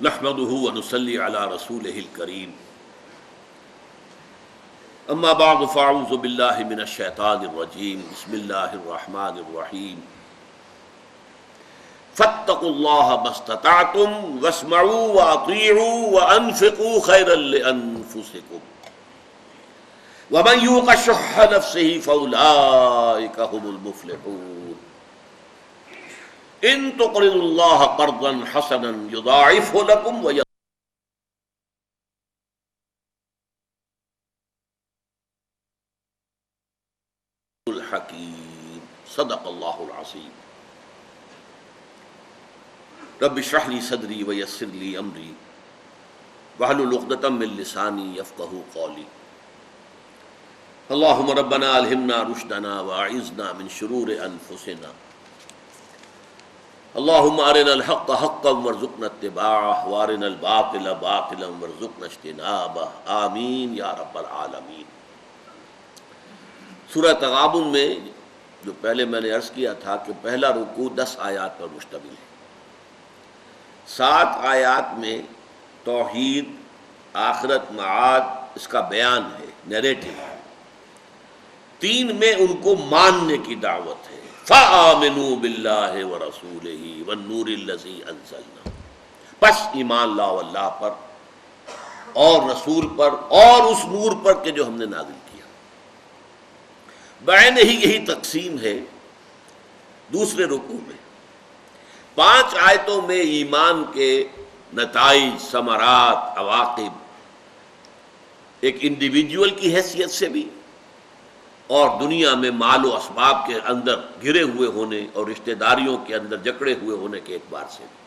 نحمده ونصلي على رسوله الكريم اما بعد فاعوذ بالله من الشيطان الرجيم بسم الله الرحمن الرحيم فاتقوا الله ما استطعتم واسمعوا واطيعوا وانفقوا خيرا لانفسكم ومن يوق شح نفسه فاولئك هم المفلحون ان تقرضوا الله قرضا حسنا يضاعفه لكم ويغفر الحكيم صدق الله العظيم رب اشرح لي صدري ويسر لي امري واحلل عقدة من لساني يفقهوا قولي اللهم ربنا الهمنا رشدنا واعذنا من شرور انفسنا اللهم ارنا الحق حقا وارزقنا اتباعه وارنا الباطل باطلا وارزقنا اجتنابه آمین یا رب العالمین۔ سورہ تغابن میں جو پہلے میں نے عرض کیا تھا کہ پہلا رکوع 10 آیات پر مشتمل ہے، 7 آیات میں توحید، آخرت، معاد، اس کا بیان ہے، نیریٹو ہے، 3 میں ان کو ماننے کی دعوت ہے، فآمنوا باللہ ورسولہ والنور الذی انزلنا، پس ایمان لاؤ اللہ پر اور رسول پر اور اس نور پر کہ جو ہم نے نازل کیا۔ بعین ہی یہی تقسیم ہے دوسرے رکوع میں۔ 5 آیتوں میں ایمان کے نتائج، ثمرات، عواقب، ایک انڈیویجول کی حیثیت سے بھی اور دنیا میں مال و اسباب کے اندر گھرے ہوئے ہونے اور رشتہ داریوں کے اندر جکڑے ہوئے ہونے کے اعتبار سے بھی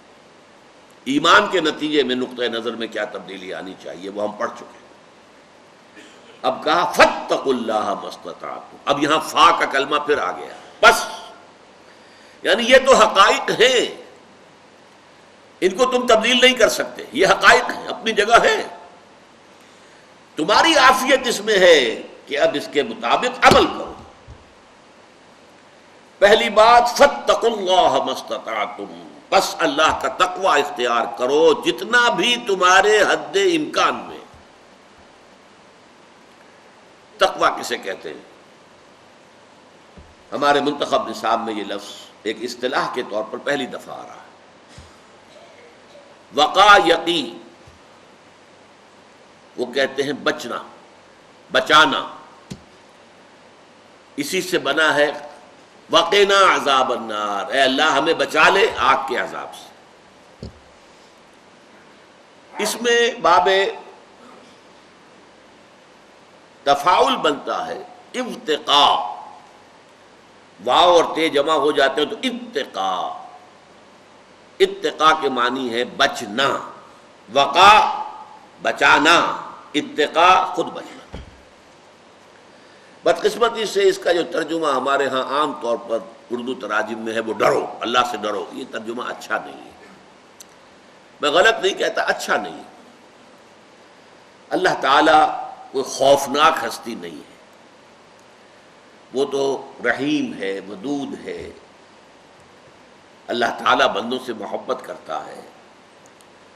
ایمان کے نتیجے میں نقطۂ نظر میں کیا تبدیلی آنی چاہیے وہ ہم پڑھ چکے ہیں۔ اب کہا فاتقوا اللہ ما استطعتم، اب یہاں فا کا کلمہ پھر آ گیا، بس یعنی یہ تو حقائق ہیں، ان کو تم تبدیل نہیں کر سکتے، یہ حقائق ہیں، اپنی جگہ ہے، تمہاری عافیت اس میں ہے کہ اب اس کے مطابق عمل کرو۔ پہلی بات فاتقوا اللہ ما استطعتم، بس اللہ کا تقوی اختیار کرو جتنا بھی تمہارے حد امکان میں۔ تقوی کسے کہتے ہیں؟ ہمارے منتخب نصاب میں یہ لفظ ایک اصطلاح کے طور پر پہلی دفعہ آ رہا ہے۔ وقا یقی، وہ کہتے ہیں بچنا، بچانا، اسی سے بنا ہے وقنا عذاب النار، اے اللہ ہمیں بچا لے آگ کے عذاب سے۔ اس میں باب تفاعل بنتا ہے ابتقاء، واو اور تے جمع ہو جاتے ہیں تو ابتقاء، اتقاء کے معنی ہے بچنا، وقا بچانا، اتقاء خود بچنا۔ بدقسمتی سے اس کا جو ترجمہ ہمارے ہاں عام طور پر اردو تراجم میں ہے وہ ڈرو، اللہ سے ڈرو، یہ ترجمہ اچھا نہیں ہے، میں غلط نہیں کہتا، اچھا نہیں ہے۔ اللہ تعالیٰ کوئی خوفناک ہستی نہیں ہے، وہ تو رحیم ہے، ودود ہے، اللہ تعالیٰ بندوں سے محبت کرتا ہے،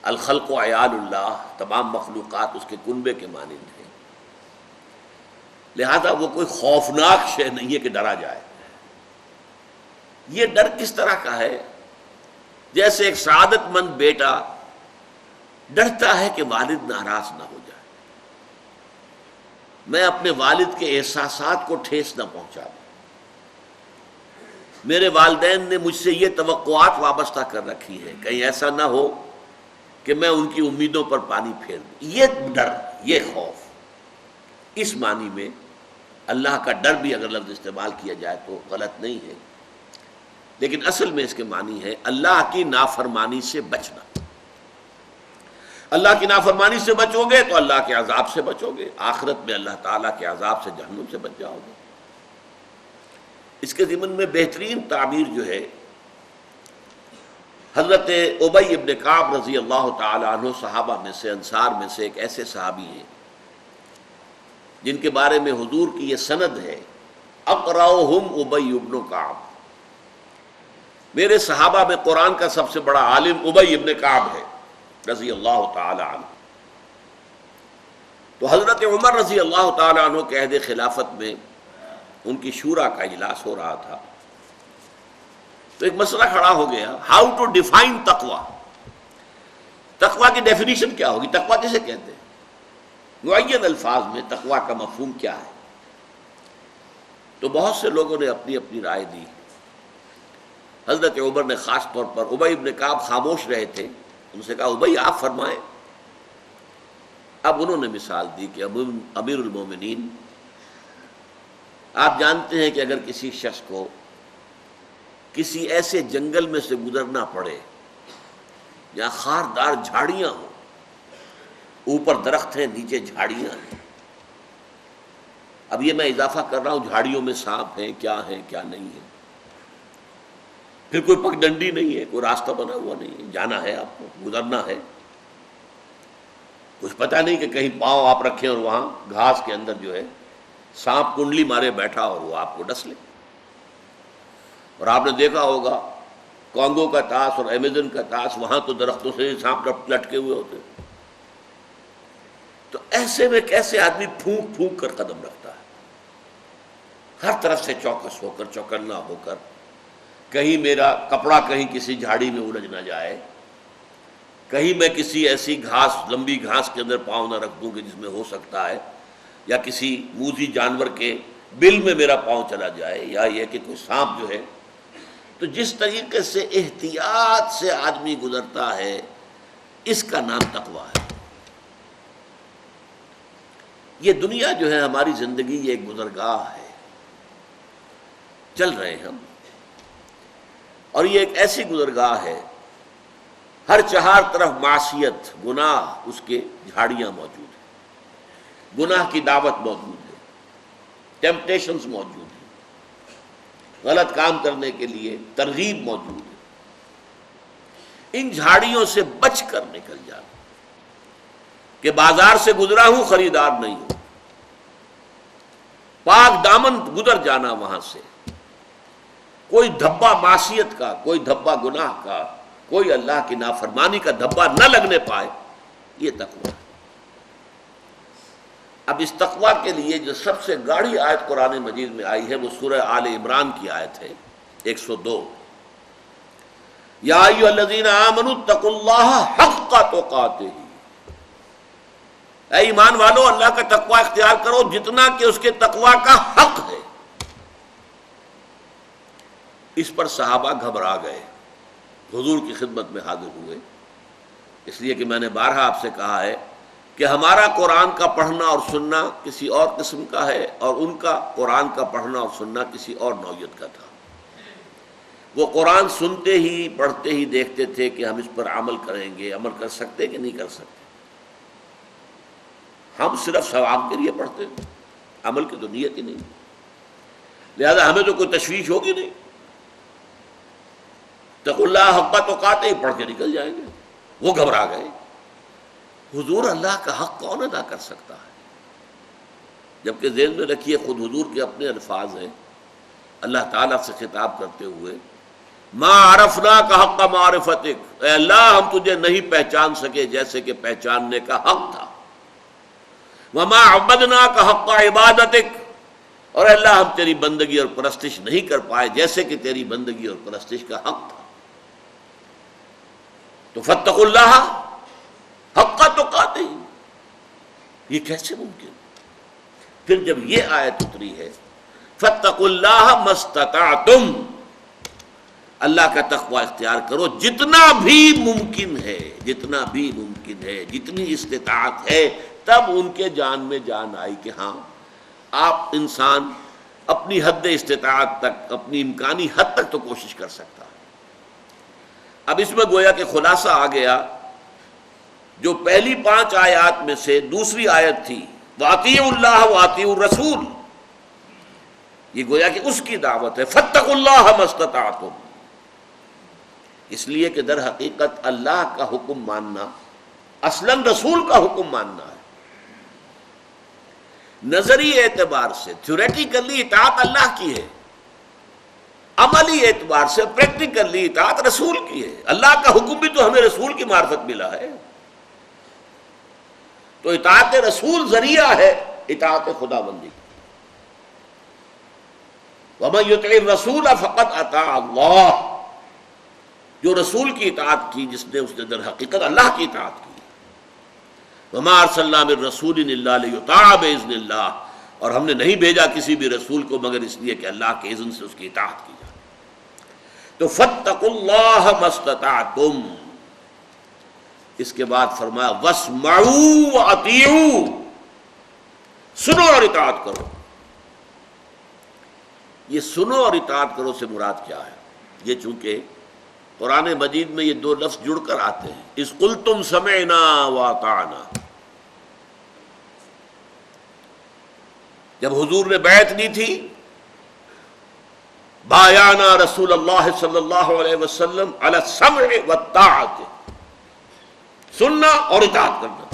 الخلق و عیال اللہ، تمام مخلوقات اس کے کنبے کے مانند ہیں، لہذا وہ کوئی خوفناک شے نہیں ہے کہ ڈرا جائے۔ یہ ڈر کس طرح کا ہے؟ جیسے ایک سعادت مند بیٹا ڈرتا ہے کہ والد ناراض نہ ہو جائے، میں اپنے والد کے احساسات کو ٹھیس نہ پہنچا دوں، میرے والدین نے مجھ سے یہ توقعات وابستہ کر رکھی ہے، کہیں ایسا نہ ہو کہ میں ان کی امیدوں پر پانی پھیر دوں۔ یہ ڈر، یہ خوف، اس معنی میں اللہ کا ڈر بھی اگر لفظ استعمال کیا جائے تو غلط نہیں ہے، لیکن اصل میں اس کے معنی ہے اللہ کی نافرمانی سے بچنا۔ اللہ کی نافرمانی سے بچو گے تو اللہ کے عذاب سے بچو گے، آخرت میں اللہ تعالیٰ کے عذاب سے، جہنم سے بچ جاؤ گے۔ اس کے ضمن میں بہترین تعبیر جو ہے حضرت ابی ابن کعب رضی اللہ تعالی عنہ، صحابہ میں سے، انصار میں سے ایک ایسے صحابی ہیں جن کے بارے میں حضور کی یہ سند ہے، اقرأہم ابی ابن کعب، میرے صحابہ میں قرآن کا سب سے بڑا عالم ابی ابن کعب ہے رضی اللہ تعالی عنہ. تو حضرت عمر رضی اللہ تعالی عنہ کے عہد خلافت میں ان کی شورا کا اجلاس ہو رہا تھا. تو ایک مسئلہ کھڑا ہو گیا، ہاؤ ٹو ڈیفائن تقوی. تقوی کی ڈیفینیشن کیا ہوگی، تقوی کسے کہتے ہیں، معین الفاظ میں تقوی کا مفہوم کیا ہے. تو بہت سے لوگوں نے اپنی اپنی رائے دی. حضرت عمر نے خاص طور پر، ابی بن کعب خاموش رہے تھے، ان سے کہا ابی آپ فرمائیں. اب انہوں نے مثال دی کہ امیر المومنین، آپ جانتے ہیں کہ اگر کسی شخص کو کسی ایسے جنگل میں سے گزرنا پڑے جہاں خاردار جھاڑیاں ہوں، اوپر درخت ہیں نیچے جھاڑیاں ہیں. اب یہ میں اضافہ کر رہا ہوں، جھاڑیوں میں سانپ ہیں کیا نہیں ہے، پھر کوئی پگڈنڈی نہیں ہے، کوئی راستہ بنا ہوا نہیں ہے، جانا ہے آپ کو، گزرنا ہے. کچھ پتہ نہیں کہ کہیں پاؤں آپ رکھیں اور وہاں گھاس کے اندر جو ہے سانپ کنڈلی مارے بیٹھا اور وہ آپ کو ڈس لے. اور آپ نے دیکھا ہوگا کانگو کا طاس اور ایمیزن کا طاس، وہاں تو درختوں سے سانپ لٹکے ہوئے ہوتے. تو ایسے میں کیسے آدمی پھونک پھونک کر قدم رکھتا ہے، ہر طرف سے چوکس ہو کر، چوکنا ہو کر، کہیں میرا کپڑا کہیں کسی جھاڑی میں الجھ نہ جائے، کہیں میں کسی ایسی گھاس، لمبی گھاس کے اندر پاؤں نہ رکھ دوں کہ جس میں ہو سکتا ہے یا کسی موذی جانور کے بل میں میرا پاؤں چلا جائے، یا یہ کہ کوئی سانپ جو ہے. تو جس طریقے سے احتیاط سے آدمی گزرتا ہے، اس کا نام تقویٰ ہے. یہ دنیا جو ہے ہماری زندگی، یہ ایک گزرگاہ ہے، چل رہے ہیں ہم، اور یہ ایک ایسی گزرگاہ ہے، ہر چہار طرف معصیت، گناہ، اس کے جھاڑیاں موجود ہیں، گناہ کی دعوت موجود ہے، ٹیمپٹیشنز موجود ہیں، غلط کام کرنے کے لیے ترغیب موجود ہے. ان جھاڑیوں سے بچ کر نکل جانا، کہ بازار سے گزرا ہوں خریدار نہیں ہوں، پاک دامن گزر جانا وہاں سے، کوئی دھبا معصیت کا، کوئی دھبا گناہ کا، کوئی اللہ کی نافرمانی کا دھبا نہ لگنے پائے. یہ تقویٰ ہے. اب اس تقویٰ کے لیے جو سب سے گاڑھی آیت قرآن مجید میں آئی ہے وہ سورہ آل عمران کی آیت ہے 102. یا ایھا الذین آمنوا اتقوا اللہ حق تقاتہ، اے ایمان والو اللہ کا تقویٰ اختیار کرو جتنا کہ اس کے تقویٰ کا حق ہے. اس پر صحابہ گھبرا گئے، حضور کی خدمت میں حاضر ہوئے، اس لیے کہ میں نے بارہا آپ سے کہا ہے کہ ہمارا قرآن کا پڑھنا اور سننا کسی اور قسم کا ہے، اور ان کا قرآن کا پڑھنا اور سننا کسی اور نوعیت کا تھا. وہ قرآن سنتے ہی، پڑھتے ہی دیکھتے تھے کہ ہم اس پر عمل کریں گے، عمل کر سکتے کہ نہیں کر سکتے. ہم صرف ثواب کے لیے پڑھتے ہیں، عمل کی تو نیت ہی نہیں، لہذا ہمیں تو کوئی تشویش ہوگی نہیں. اتقوا اللہ حق تقاتہ ہی پڑھ کے نکل جائیں گے. وہ گھبرا گئے، حضور اللہ کا حق کون ادا کر سکتا ہے؟ جبکہ ذہن میں رکھیے خود حضور کے اپنے الفاظ ہیں، اللہ تعالیٰ سے خطاب کرتے ہوئے، ما عرفناک حق معرفتک، اے اللہ ہم تجھے نہیں پہچان سکے جیسے کہ پہچاننے کا حق تھا. وما عبدناک حق عبادتک، اور اے اللہ ہم تیری بندگی اور پرستش نہیں کر پائے جیسے کہ تیری بندگی اور پرستش کا حق تھا. تو فاتقوا اللہ حق تقاتہ، یہ کیسے ممکن؟ پھر جب یہ آیت اتری ہے فاتقوا اللہ ما استطعتم، اللہ کا تقوی اختیار کرو جتنا بھی ممکن ہے، جتنا بھی ممکن ہے، جتنی استطاعت ہے. تب ان کے جان میں جان آئی کہ ہاں آپ انسان اپنی حد استطاعت تک، اپنی امکانی حد تک تو کوشش کر سکتا ہے. اب اس میں گویا کہ خلاصہ آ گیا، جو پہلی 5 آیات میں سے دوسری آیت تھی وَأَطِیعُوا اللَّهَ وَأَطِیعُوا الرَّسُولَ، یہ گویا کہ اس کی دعوت ہے، فَاتَّقُوا اللَّهَ مَا اسْتَطَعْتُمْ. اس لیے کہ در حقیقت اللہ کا حکم ماننا اصلاً رسول کا حکم ماننا ہے. نظری اعتبار سے تھیوریٹیکلی اطاعت اللہ کی ہے، عملی اعتبار سے پریکٹیکلی اطاعت رسول کی ہے. اللہ کا حکم بھی تو ہمیں رسول کی معرفت ملا ہے. تو اطاعت رسول ذریعہ ہے اطاعت خدا بندی. وَمَن يُطِعِ الرَّسُولَ فَقَدْ أَطَاعَ اللَّهَ، جو رسول کی اطاعت کی جس نے در حقیقت اللہ کی اطاعت کی. وَمَا أَرْسَلْنَا مِن رَّسُولٍ إِلَّا لِيُطَاعَ بِإِذْنِ اللَّهِ، اور ہم نے نہیں بھیجا کسی بھی رسول کو مگر اس لیے کہ اللہ کے اذن سے اس کی اطاعت کی جائے. تو فَاتَّقُوا اللَّهَ مَا اسْتَطَعْتُمْ، اس کے بعد فرمایا وَاسْمَعُوا وَأَطِیعُوا، سنو اور اطاعت کرو. یہ سنو اور اطاعت کرو سے مراد کیا ہے؟ یہ چونکہ قرآن مجید میں یہ دو لفظ جڑ کر آتے ہیں، اذ قلتم سمعنا واطعنا. جب حضور نے بیعت لی تھی، بایعنا رسول اللہ صلی اللہ علیہ وسلم علی السمع والطاعت، سننا اور اطاعت کرنا.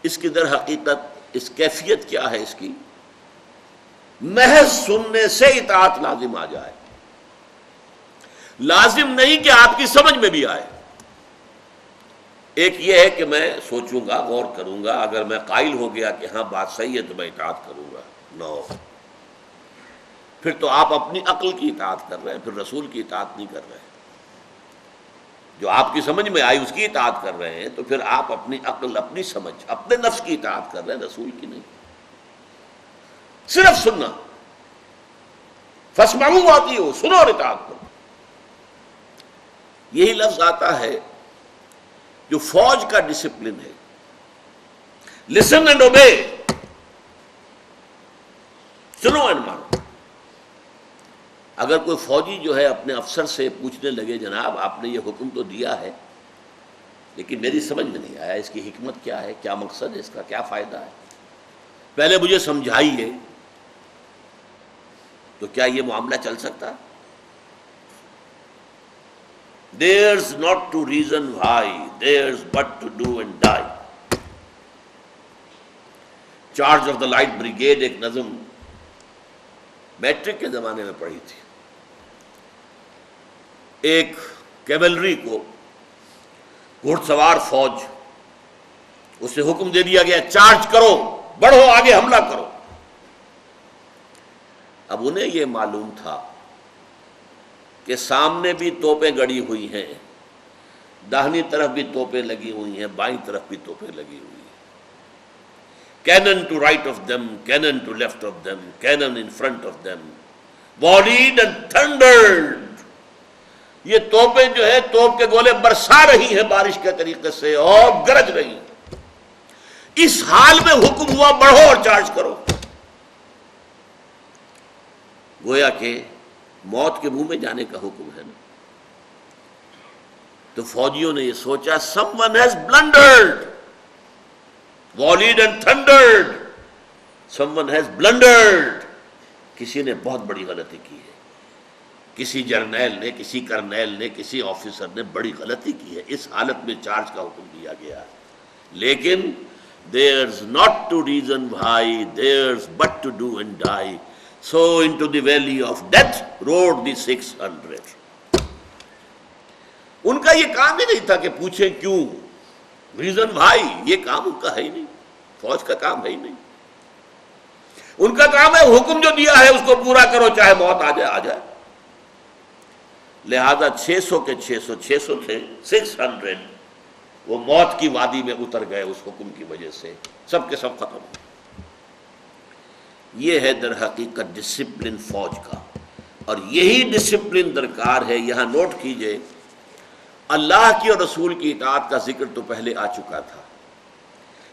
اس کی در حقیقت اس کیفیت کیا ہے اس کی؟ محض سننے سے اطاعت لازم آ جائے، لازم نہیں کہ آپ کی سمجھ میں بھی آئے. ایک یہ ہے کہ میں سوچوں گا، غور کروں گا، اگر میں قائل ہو گیا کہ ہاں بات صحیح ہے تو میں اطاعت کروں گا. نو، پھر تو آپ اپنی عقل کی اطاعت کر رہے ہیں، پھر رسول کی اطاعت نہیں کر رہے ہیں. جو آپ کی سمجھ میں آئی اس کی اطاعت کر رہے ہیں، تو پھر آپ اپنی عقل، اپنی سمجھ، اپنے نفس کی اطاعت کر رہے ہیں، رسول کی نہیں. صرف سننا، فاسمعوا واطیعوا، سنو اور اطاعت کرو. یہی لفظ آتا ہے جو فوج کا ڈسپلن ہے، لسن اینڈ اوبے، سنو اینڈ مانو. اگر کوئی فوجی جو ہے اپنے افسر سے پوچھنے لگے جناب آپ نے یہ حکم تو دیا ہے لیکن میری سمجھ میں نہیں آیا، اس کی حکمت کیا ہے، کیا مقصد ہے، اس کا کیا فائدہ ہے، پہلے مجھے سمجھائیے، تو کیا یہ معاملہ چل سکتا؟ There's not to reason why, there's but to do and die. Charge of the light brigade ایک نظم میٹرک کے زمانے میں پڑھی تھی. ایک کیولری کو، گھڑ سوار فوج، اسے حکم دے دیا گیا چارج کرو، بڑھو آگے حملہ کرو. اب انہیں یہ معلوم تھا کہ سامنے بھی توپیں گڑی ہوئی ہیں، داہنی طرف بھی توپیں لگی ہوئی ہیں، بائیں طرف بھی توپیں لگی ہوئی ہیں. Cannon to right of them, cannon to left of them, cannon in front of them, volleyed and thundered. یہ توپیں جو ہے توپ کے گولے برسا رہی ہیں بارش کے طریقے سے اور گرج رہی ہیں. اس حال میں حکم ہوا بڑھو اور چارج کرو. گویا کہ موت کے منہ میں جانے کا حکم ہے نا. تو فوجیوں نے یہ سوچا someone has blundered, volleyed and thundered, someone has blundered. کسی نے بہت بڑی غلطی کی ہے، کسی جرنیل نے، کسی کرنیل نے، کسی آفیسر نے بڑی غلطی کی ہے، اس حالت میں چارج کا حکم دیا گیا ہے. لیکن there's not to reason why, there's but to do and die. So into the valley of death rode the 600. ان کا یہ کام ہی نہیں تھا کہ پوچھیں کیوں، ریزن بھائی، یہ کام ان کا ہے ہی نہیں، فوج کا کام ہے ہی نہیں. ان کا کام ہے حکم جو دیا ہے اس کو پورا کرو، چاہے موت آ جائے آ جائے. لہذا 600 کے 600 تھے، 600 وہ موت کی وادی میں اتر گئے اس حکم کی وجہ سے، سب کے سب ختم. یہ ہے در حقیقت ڈسپلن فوج کا، اور یہی ڈسپلن درکار ہے. یہاں نوٹ کیجئے، اللہ کی اور رسول کی اطاعت کا ذکر تو پہلے آ چکا تھا،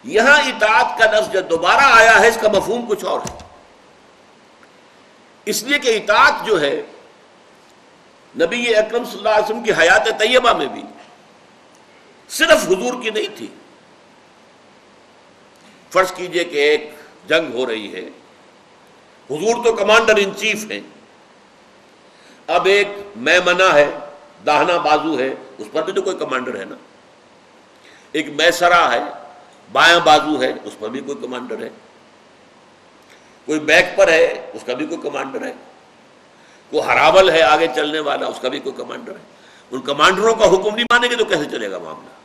یہاں اطاعت کا لفظ جو دوبارہ آیا ہے اس کا مفہوم کچھ اور ہے. اس لیے کہ اطاعت جو ہے نبی اکرم صلی اللہ علیہ وسلم کی حیات طیبہ میں بھی صرف حضور کی نہیں تھی. فرض کیجئے کہ ایک جنگ ہو رہی ہے، حضور تو کمانڈر ان چیف ہیں، اب ایک میمنہ ہے، داہنا بازو ہے، اس پر بھی تو کوئی کمانڈر ہے نا. ایک میسرہ ہے، بایاں بازو ہے، اس پر بھی کوئی کمانڈر ہے. کوئی بیک پر ہے، اس کا بھی کوئی کمانڈر ہے. کوئی ہراول ہے آگے چلنے والا، اس کا بھی کوئی کمانڈر ہے. ان کمانڈروں کا حکم نہیں مانیں گے تو کیسے چلے گا معاملہ؟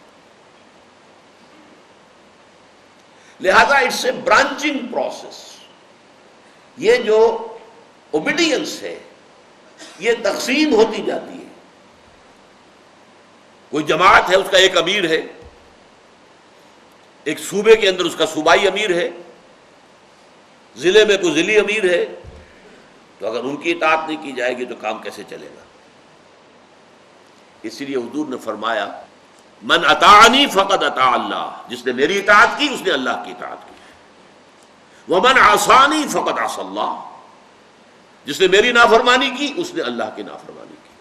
لہذا اٹس اے برانچنگ پروسیس. یہ جو اوبیڈینس ہے یہ تقسیم ہوتی جاتی ہے. کوئی جماعت ہے، اس کا ایک امیر ہے، ایک صوبے کے اندر اس کا صوبائی امیر ہے، ضلع میں کوئی ضلعی امیر ہے، تو اگر ان کی اطاعت نہیں کی جائے گی تو کام کیسے چلے گا؟ اسی لیے حضور نے فرمایا من اطاعنی فقد اطاع اللہ، جس نے میری اطاعت کی اس نے اللہ کی اطاعت کی. ومن عصانی فقد عصى اللہ، جس نے میری نافرمانی کی اس نے اللہ کی نافرمانی کی.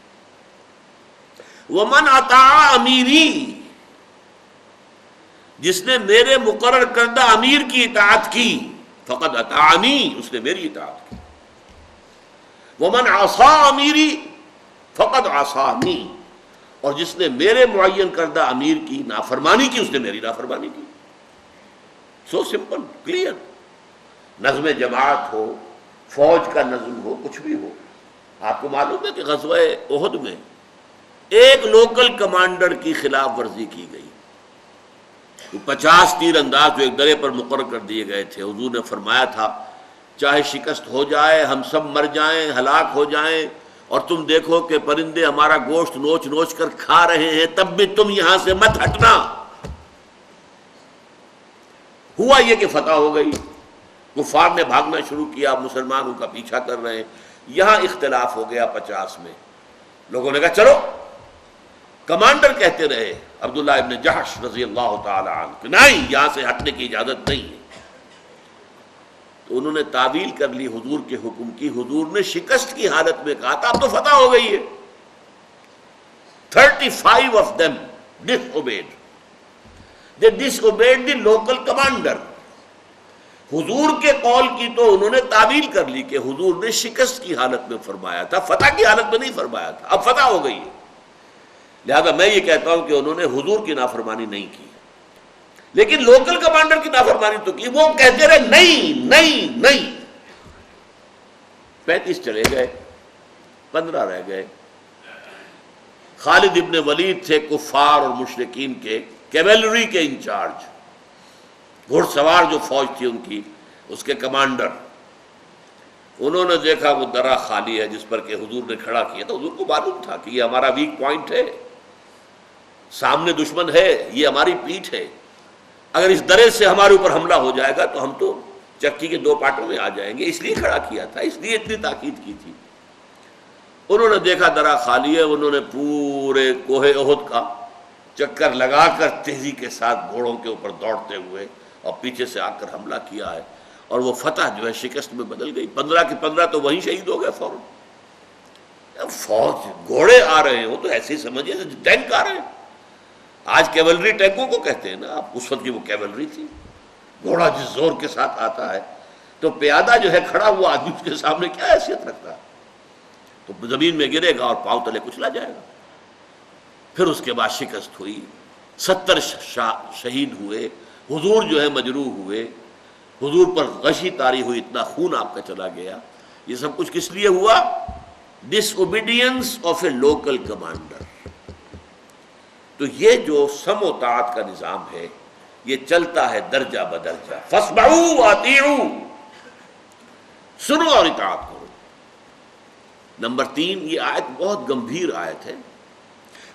ومن اطاع امیری، جس نے میرے مقرر کردہ امیر کی اطاعت کی فقد اطاعنی، اس نے میری اطاعت کی. ومن عصى امیری فقد عصانی، اور جس نے میرے معین کردہ امیر کی نافرمانی کی اس نے میری نافرمانی کی. So simple, clear. نظم جماعت ہو، فوج کا نظم ہو، کچھ بھی ہو. آپ کو معلوم ہے کہ غزوہ احد میں ایک لوکل کمانڈر کی خلاف ورزی کی گئی. 50 تیر انداز جو ایک درے پر مقرر کر دیے گئے تھے، حضور نے فرمایا تھا چاہے شکست ہو جائے، ہم سب مر جائیں، ہلاک ہو جائیں، اور تم دیکھو کہ پرندے ہمارا گوشت نوچ نوچ کر کھا رہے ہیں، تب بھی تم یہاں سے مت ہٹنا. ہوا یہ کہ فتح ہو گئی، کفار نے بھاگنا شروع کیا، مسلمان ان کا پیچھا کر رہے ہیں. یہاں اختلاف ہو گیا 50 میں. لوگوں نے کہا چلو، کمانڈر کہتے رہے عبداللہ ابن جحش رضی اللہ تعالی عنہ کہ نہیں، یہاں سے ہٹنے کی اجازت نہیں ہے. تو انہوں نے تعویل کر لی حضور کے حکم کی. حضور نے شکست کی حالت میں کہا تھا اب تو فتح ہو گئی ہے. 35 of them disobeyed. They disobeyed the local commander. حضور کے قول کی تو انہوں نے تعویل کر لی کہ حضور نے شکست کی حالت میں فرمایا تھا، فتح کی حالت میں نہیں فرمایا تھا. اب فتح ہو گئی ہے. لہذا میں یہ کہتا ہوں کہ انہوں نے حضور کی نافرمانی نہیں کی، لیکن لوکل کمانڈر کی نافرمانی تو کی. وہ کہتے رہے نہیں نہیں نہیں. 35 چلے گئے، 15 رہ گئے. خالد ابن ولید تھے کفار اور مشرکین کے کیولری کے انچارج، گھڑ سوار جو فوج تھی ان کی، اس کے کمانڈر. انہوں نے دیکھا وہ درہ خالی ہے جس پر کہ حضور نے کھڑا کیا. تو حضور کو معلوم تھا کہ یہ ہمارا ویک پوائنٹ ہے، سامنے دشمن ہے، یہ ہماری پیٹھ ہے. اگر اس درے سے ہمارے اوپر حملہ ہو جائے گا تو ہم تو چکی کے 2 پارٹوں میں آ جائیں گے. اس لیے کھڑا کیا تھا، اس لیے اتنی تاکید کی تھی. انہوں نے دیکھا درہ خالی ہے، انہوں نے پورے کوہ احد کا چکر لگا کر تیزی کے ساتھ گھوڑوں کے اوپر دوڑتے ہوئے اور پیچھے سے آ کر حملہ کیا ہے. اور وہ فتح جو ہے شکست میں بدل گئی. 15 کے 15 تو وہیں شہید ہو گئے فوراً. فوج گھوڑے آ رہے ہیں، وہ تو ایسے ہی سمجھیے ٹینک آ رہے ہیں. آج کیولری ٹینکوں کو کہتے ہیں نا، آپ اس وقت کی وہ کیولری تھی. گھوڑا جس زور کے ساتھ آتا ہے تو پیادہ جو ہے کھڑا ہوا آدمی اس کے سامنے کیا حیثیت رکھتا ہے؟ تو زمین میں گرے گا اور پاؤں تلے کچلا جائے گا. پھر اس کے بعد شکست ہوئی، 70 شہید ہوئے، حضور جو ہے مجروح ہوئے، حضور پر غشی طاری ہوئی، اتنا خون آپ کا چلا گیا. یہ سب کچھ کس لیے ہوا؟ Disobedience of a local commander. تو یہ جو سم و طاعت کا نظام ہے یہ چلتا ہے درجہ بدرجہ. فاسمعوا واطیعوا، سنو اور اطاعت کرو. نمبر 3، یہ آیت بہت گمبھیر آیت ہے.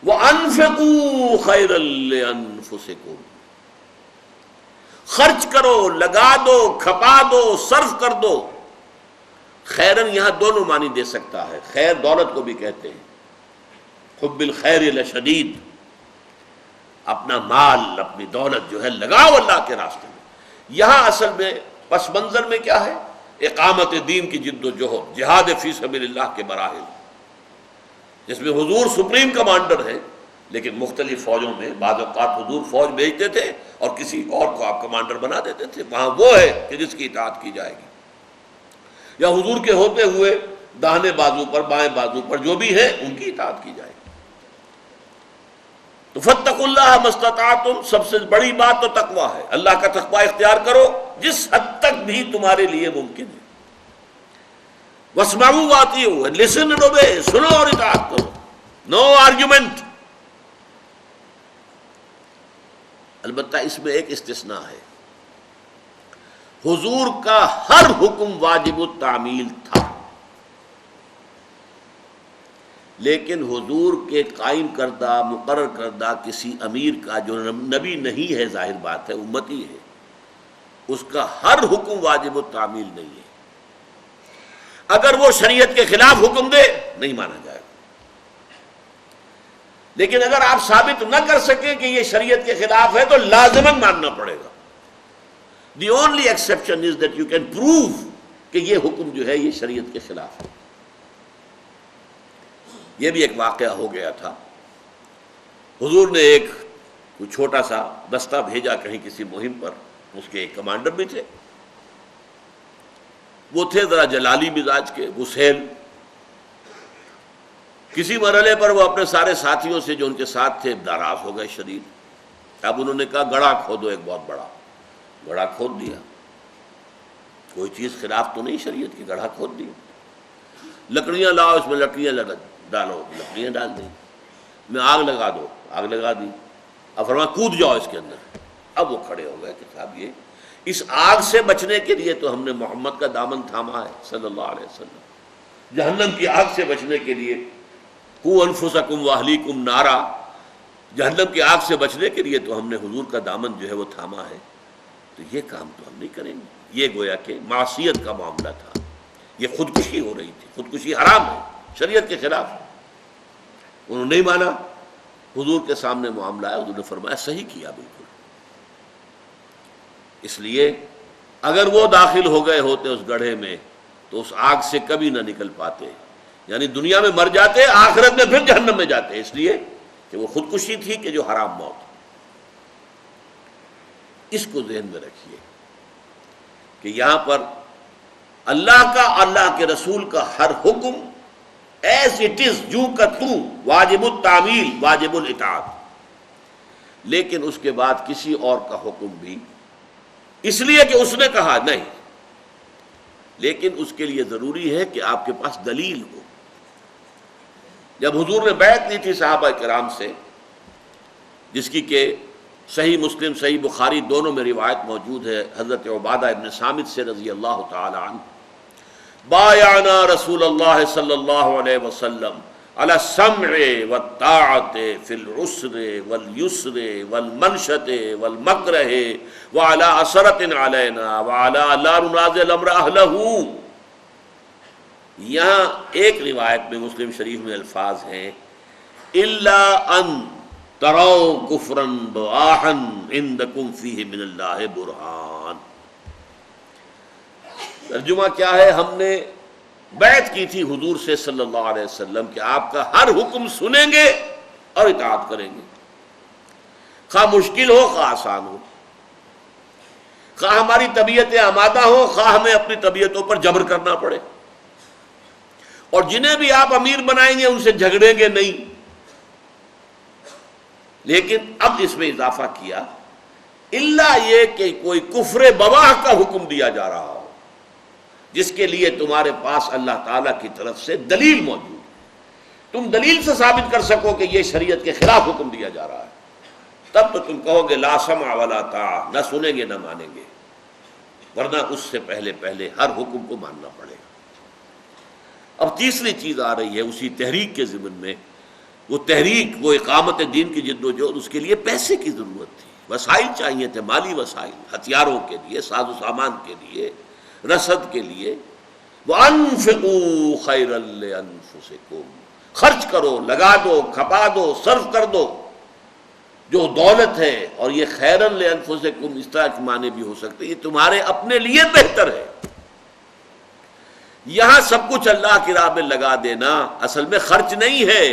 وَأَنفِقُوا خَيْرًا لِأَنفُسِكُمْ، خرچ کرو، لگا دو، کھپا دو، صرف کر دو. خیرن یہاں دونوں معنی دے سکتا ہے. خیر دولت کو بھی کہتے ہیں، حب الخیر لشدید. اپنا مال، اپنی دولت جو ہے لگاؤ اللہ کے راستے میں. یہاں اصل میں پس منظر میں کیا ہے؟ اقامت دین کی جد و جہد، جہاد فی سبیل اللہ کے مراحل، جس میں حضور سپریم کمانڈر ہے. لیکن مختلف فوجوں میں بعض اوقات حضور فوج بھیجتے تھے اور کسی اور کو آپ کمانڈر بنا دیتے تھے. وہاں وہ ہے کہ جس کی اطاعت کی جائے گی، یا حضور کے ہوتے ہوئے داہنے بازو پر، بائیں بازو پر جو بھی ہے ان کی اطاعت کی جائے گی. تو فاتقوا اللہ ما استطعتم، سب سے بڑی بات تو تقویٰ ہے. اللہ کا تقویٰ اختیار کرو جس حد تک بھی تمہارے لیے ممکن ہے. واسمعوا واطیعوا، لسن اینڈ اوبے، سنو اور اطاعت کرو. نو آرگیومنٹ. البتہ اس میں ایک استثناء ہے. حضور کا ہر حکم واجب التعمیل تھا، لیکن حضور کے قائم کردہ مقرر کردہ کسی امیر کا جو نبی نہیں ہے، ظاہر بات ہے امتی ہے، اس کا ہر حکم واجب التعمیل نہیں ہے۔ اگر وہ شریعت کے خلاف حکم دے نہیں مانا جائے گا، لیکن اگر آپ ثابت نہ کر سکیں کہ یہ شریعت کے خلاف ہے تو لازماً ماننا پڑے گا۔ The only exception is that you can prove کہ یہ حکم جو ہے یہ شریعت کے خلاف ہے۔ یہ بھی ایک واقعہ ہو گیا تھا، حضور نے ایک کوئی چھوٹا سا دستہ بھیجا کہیں کسی مہم پر، اس کے ایک کمانڈر بھی تھے، وہ تھے ذرا جلالی مزاج کے، غسیل۔ کسی مرحلے پر وہ اپنے سارے ساتھیوں سے جو ان کے ساتھ تھے ناراض ہو گئے شدید۔ اب انہوں نے کہا گڑھا کھودو، ایک بہت بڑا گڑھا کھود دیا، کوئی چیز خلاف تو نہیں شریعت کی، گڑھا کھود دیا۔ لکڑیاں لاؤ، اس میں لکڑیاں ڈالو، لکڑیاں ڈال دیں، میں آگ لگا دو، آگ لگا دی۔ اب فرمایا کود جاؤ اس کے اندر۔ اب وہ کھڑے ہو گئے کہ صاحب یہ اس آگ سے بچنے کے لیے تو ہم نے محمد کا دامن تھاما ہے صلی اللہ علیہ وسلم، جہنم کی آگ سے بچنے کے لیے قوا انفسکم واہلیکم نارا، جہنم کی آگ سے بچنے کے لیے تو ہم نے حضور کا دامن جو ہے وہ تھاما ہے، تو یہ کام تو ہم نہیں کریں گے۔ یہ گویا کہ معصیت کا معاملہ تھا، یہ خودکشی ہو رہی تھی، خودکشی حرام ہے، شریعت کے خلاف۔ انہوں نے نہیں مانا، حضور کے سامنے معاملہ ہے، حضور نے فرمایا صحیح کیا بالکل۔ اس لیے اگر وہ داخل ہو گئے ہوتے اس گڑھے میں تو اس آگ سے کبھی نہ نکل پاتے، یعنی دنیا میں مر جاتے، آخرت میں پھر جہنم میں جاتے، اس لیے کہ وہ خودکشی تھی کہ جو حرام موت۔ اس کو ذہن میں رکھیے کہ یہاں پر اللہ کا، اللہ کے رسول کا ہر حکم ایز اٹ از، یوں کا توں، واجب التعمیل، واجب الاطاعت، لیکن اس کے بعد کسی اور کا حکم بھی اس لیے کہ اس نے کہا نہیں، لیکن اس کے لیے ضروری ہے کہ آپ کے پاس دلیل ہو۔ جب حضور نے بیعت لی تھی صحابہ کرام سے، جس کی کہ صحیح مسلم صحیح بخاری دونوں میں روایت موجود ہے، حضرت عبادہ ابن صامت سے رضی اللہ تعالی عنہ، بایعنا رسول اللہ صلی اللہ علیہ وسلم علی السمع والطاعت فی العسر والیسر والمنشط والمکرہ وعلی اثرۃ علینا وعلی لا ننازع الامر اہلہ۔ یہاں ایک روایت میں مسلم شریف میں الفاظ ہیں الا ان تروا کفرا بواحا عندکم فیہ من اللہ برہان۔ ترجمہ کیا ہے؟ ہم نے بیعت کی تھی حضور سے صلی اللہ علیہ وسلم کہ آپ کا ہر حکم سنیں گے اور اطاعت کریں گے، خواہ مشکل ہو خواہ آسان ہو، خواہ ہماری طبیعتیں آمادہ ہوں خواہ ہمیں اپنی طبیعتوں پر جبر کرنا پڑے، اور جنہیں بھی آپ امیر بنائیں گے ان سے جھگڑیں گے نہیں۔ لیکن اب اس میں اضافہ کیا الا یہ کہ کوئی کفر بواح کا حکم دیا جا رہا ہو جس کے لیے تمہارے پاس اللہ تعالیٰ کی طرف سے دلیل موجود ہے، تم دلیل سے ثابت کر سکو کہ یہ شریعت کے خلاف حکم دیا جا رہا ہے، تب تو تم کہو گے لا سمع ولا طاعہ، نہ سنیں گے نہ مانیں گے، ورنہ اس سے پہلے ہر حکم کو ماننا پڑے گا۔ اب تیسری چیز آ رہی ہے اسی تحریک کے ضمن میں، وہ تحریک، وہ اقامت دین کی جد و جہد، اس کے لیے پیسے کی ضرورت تھی، وسائل چاہیے تھے، مالی وسائل، ہتھیاروں کے لیے، ساز و سامان کے لیے، رسد کے لیے۔ وَأَنفِقُوا خَيْرًا لِأَنفُسِكُمْ، خرچ کرو، لگا دو، کھپا دو، صرف کر دو جو دولت ہے، اور یہ خیرًا لِأَنفُسِكُمْ اس طرح کے معنی بھی ہو سکتے، یہ تمہارے اپنے لیے بہتر ہے۔ یہاں سب کچھ اللہ کی راہ میں لگا دینا اصل میں خرچ نہیں ہے،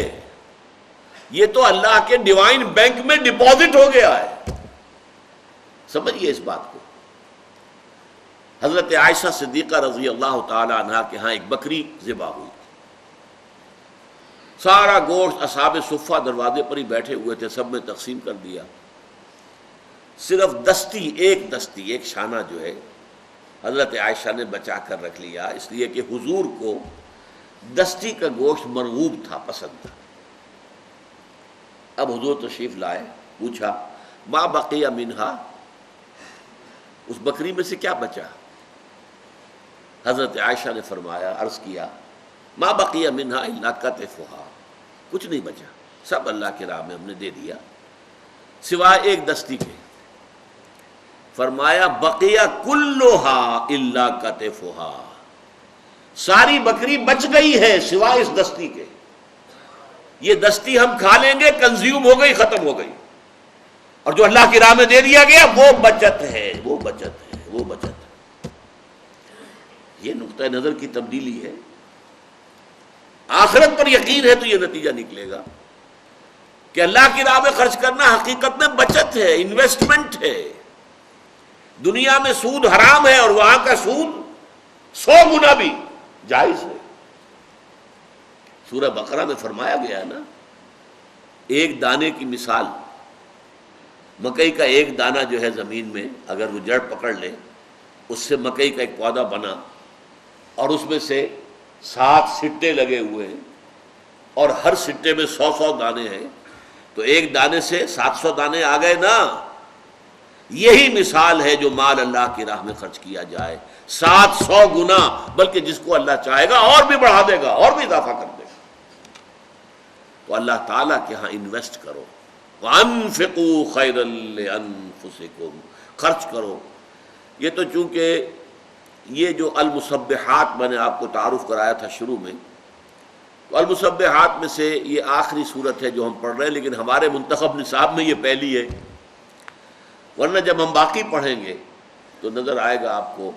یہ تو اللہ کے ڈیوائن بینک میں ڈپازٹ ہو گیا ہے۔ سمجھیے اس بات کو۔ حضرت عائشہ صدیقہ رضی اللہ تعالی عنہا کے ہاں ایک بکری ذبح ہوئی، سارا گوشت اصحاب صفہ دروازے پر ہی بیٹھے ہوئے تھے، سب میں تقسیم کر دیا، صرف ایک شانہ جو ہے حضرت عائشہ نے بچا کر رکھ لیا، اس لیے کہ حضور کو دستی کا گوشت مرغوب تھا، پسند تھا۔ اب حضور تشریف لائے، پوچھا ما بقی منہا، اس بکری میں سے کیا بچا؟ حضرت عائشہ نے فرمایا، عرض کیا، ما بقی منہا الا کتفھا، کچھ نہیں بچا، سب اللہ کی راہ میں ہم نے دے دیا سوائے ایک دستی کے۔ فرمایا بقیہ کلھا الا کتفھا، ساری بکری بچ گئی ہے سوائے اس دستی کے، یہ دستی ہم کھا لیں گے، کنزیوم ہو گئی، ختم ہو گئی، اور جو اللہ کی راہ میں دے دیا گیا وہ بچت ہے، وہ بچت ہے، وہ بچت ہے۔ یہ نقطہ نظر کی تبدیلی ہے۔ آخرت پر یقین ہے تو یہ نتیجہ نکلے گا کہ اللہ کی راہ میں خرچ کرنا حقیقت میں بچت ہے، انویسٹمنٹ ہے۔ دنیا میں سود حرام ہے اور وہاں کا سود 100 گنا بھی جائز ہے۔ سورہ بقرہ میں فرمایا گیا نا، ایک دانے کی مثال، مکئی کا ایک دانہ جو ہے زمین میں اگر وہ جڑ پکڑ لے، اس سے مکئی کا ایک پودا بنا اور اس میں سے 7 سٹے لگے ہوئے ہیں اور ہر سٹے میں 100 دانے ہیں، تو ایک دانے سے 700 دانے آ گئے نا۔ یہی مثال ہے جو مال اللہ کی راہ میں خرچ کیا جائے 700 گنا، بلکہ جس کو اللہ چاہے گا اور بھی بڑھا دے گا، اور بھی اضافہ کر دے گا۔ تو اللہ تعالیٰ کے ہاں انویسٹ کرو، وَأَنفِقُوا خَيْرًا لِأَنفُسِكُمْ، خرچ کرو۔ یہ تو چونکہ یہ جو المسبحات میں نے آپ کو تعارف کرایا تھا شروع میں، تو المسبحات میں سے یہ آخری صورت ہے جو ہم پڑھ رہے ہیں، لیکن ہمارے منتخب نصاب میں یہ پہلی ہے، ورنہ جب ہم باقی پڑھیں گے تو نظر آئے گا آپ کو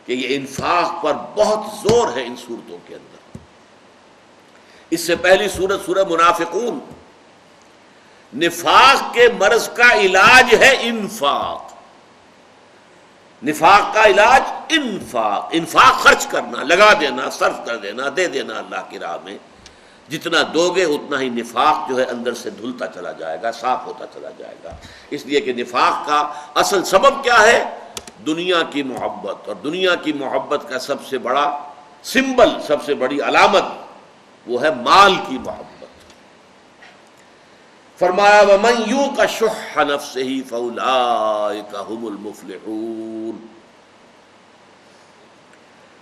کہ یہ انفاق پر بہت زور ہے ان صورتوں کے اندر۔ اس سے پہلی صورت سورہ منافقون، نفاق کے مرض کا علاج ہے انفاق، نفاق کا علاج انفاق، انفاق خرچ کرنا، لگا دینا، صرف کر دینا، دے دینا اللہ کی راہ میں۔ جتنا دو گے اتنا ہی نفاق جو ہے اندر سے دھلتا چلا جائے گا، صاف ہوتا چلا جائے گا۔ اس لیے کہ نفاق کا اصل سبب کیا ہے؟ دنیا کی محبت، اور دنیا کی محبت کا سب سے بڑا سمبل، سب سے بڑی علامت وہ ہے مال کی محبت۔ فرمایا وَمَن یُوقَ شُحَّ نَفْسِهِ فَأُولَٰئِکَ هُمُ الْمُفْلِحُونَ،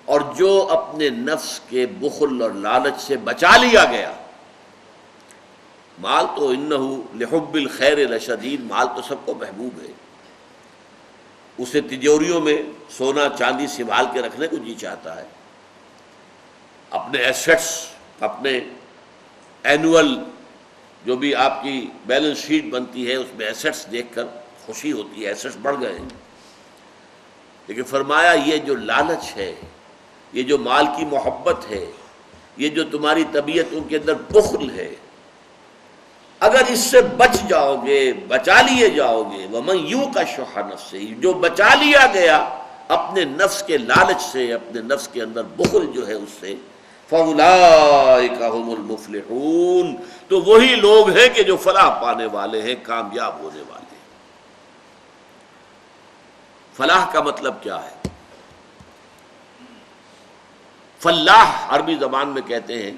اور جو اپنے نفس کے بخل اور لالچ سے بچا لیا گیا، مال تو انہ لحب الخیر لشدید، مال تو سب کو محبوب ہے، اسے تجوریوں میں سونا چاندی سنبھال کے رکھنے کو جی چاہتا ہے، اپنے ایسٹس، اپنے اینول جو بھی آپ کی بیلنس شیٹ بنتی ہے اس میں ایسٹس دیکھ کر خوشی ہوتی ہے، ایسٹس بڑھ گئے ہیں۔ لیکن فرمایا یہ جو لالچ ہے، یہ جو مال کی محبت ہے، یہ جو تمہاری طبیعتوں کے اندر بخل ہے، اگر اس سے بچ جاؤ گے، بچا لیے جاؤ گے، وَمَن یُوقَ شُحَّ نَفْسِهِ، جو بچا لیا گیا اپنے نفس کے لالچ سے، اپنے نفس کے اندر بخل جو ہے اس سے، فَأُولَٰئِکَ هُمُ الْمُفْلِحُونَ، تو وہی لوگ ہیں کہ جو فلاح پانے والے ہیں، کامیاب ہونے والے ہیں۔ فلاح کا مطلب کیا ہے؟ فلاح عربی زبان میں کہتے ہیں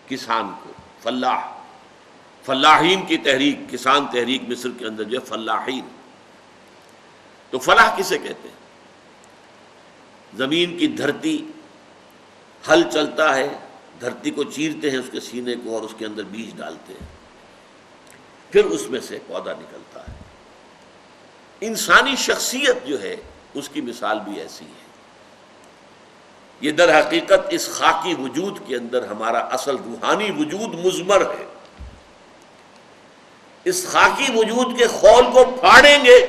کسان کو، فلاح، فلاحین کی تحریک، کسان تحریک مصر کے اندر جو ہے فلاحین۔ تو فلاح کسے کہتے ہیں؟ زمین کی دھرتی، ہل چلتا ہے، دھرتی کو چیرتے ہیں اس کے سینے کو اور اس کے اندر بیج ڈالتے ہیں، پھر اس میں سے پودا نکلتا ہے۔ انسانی شخصیت جو ہے اس کی مثال بھی ایسی ہے۔ یہ در حقیقت اس خاکی وجود کے اندر ہمارا اصل روحانی وجود مضمر ہے۔ اس خاکی وجود کے خول کو پھاڑیں گے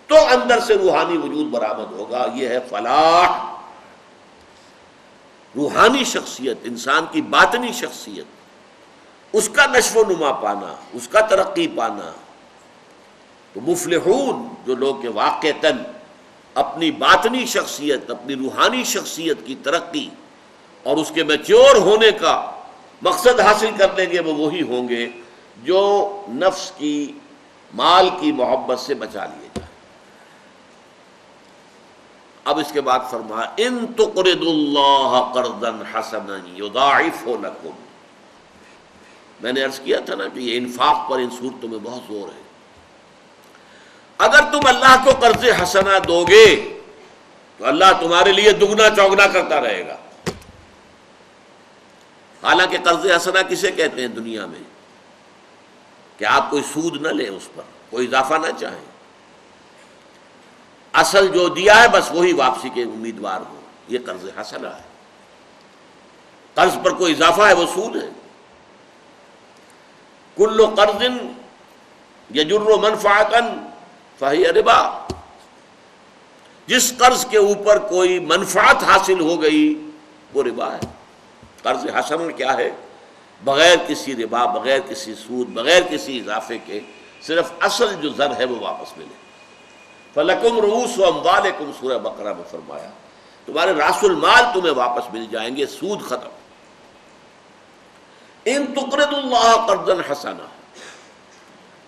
تو اندر سے روحانی وجود برآمد ہوگا۔ یہ ہے فلاح، روحانی شخصیت، انسان کی باطنی شخصیت، اس کا نشو و نما پانا، اس کا ترقی پانا۔ تو مفلحون جو لوگ کہ واقعتاً اپنی باطنی شخصیت، اپنی روحانی شخصیت کی ترقی اور اس کے میچور ہونے کا مقصد حاصل کر لیں گے، وہ وہی ہوں گے جو نفس کی، مال کی محبت سے بچا لیے جائیں۔ اب اس کے بعد فرمایا ان تقرضوا اللہ قرضا حسنا یضاعفہ لکم۔ میں نے عرض کیا تھا نا کہ یہ انفاق پر ان صورتوں میں بہت زور ہے۔ اگر تم اللہ کو قرض حسنہ دو گے تو اللہ تمہارے لیے دگنا چوگنا کرتا رہے گا۔ حالانکہ قرض حسنہ کسے کہتے ہیں دنیا میں؟ کہ آپ کوئی سود نہ لیں، اس پر کوئی اضافہ نہ چاہیں، اصل جو دیا ہے بس وہی واپسی کے امیدوار ہو، یہ قرض حسنہ ہے۔ قرض پر کوئی اضافہ ہے وہ سود ہے۔ کل قرض یجر منفعۃ فہی ربا، جس قرض کے اوپر کوئی منفعت حاصل ہو گئی وہ ربا ہے۔ قرض حسن کیا ہے؟ بغیر کسی ربا، بغیر کسی سود، بغیر کسی اضافے کے صرف اصل جو زر ہے وہ واپس ملے۔ فَلَكُمْ رُؤُوسُ أَمْوَالِكُمْ سورہ بقرہ میں فرمایا تمہارے راس المال تمہیں واپس مل جائیں گے، سود ختم۔ ان تقرضوا اللہ قرضا حسنا،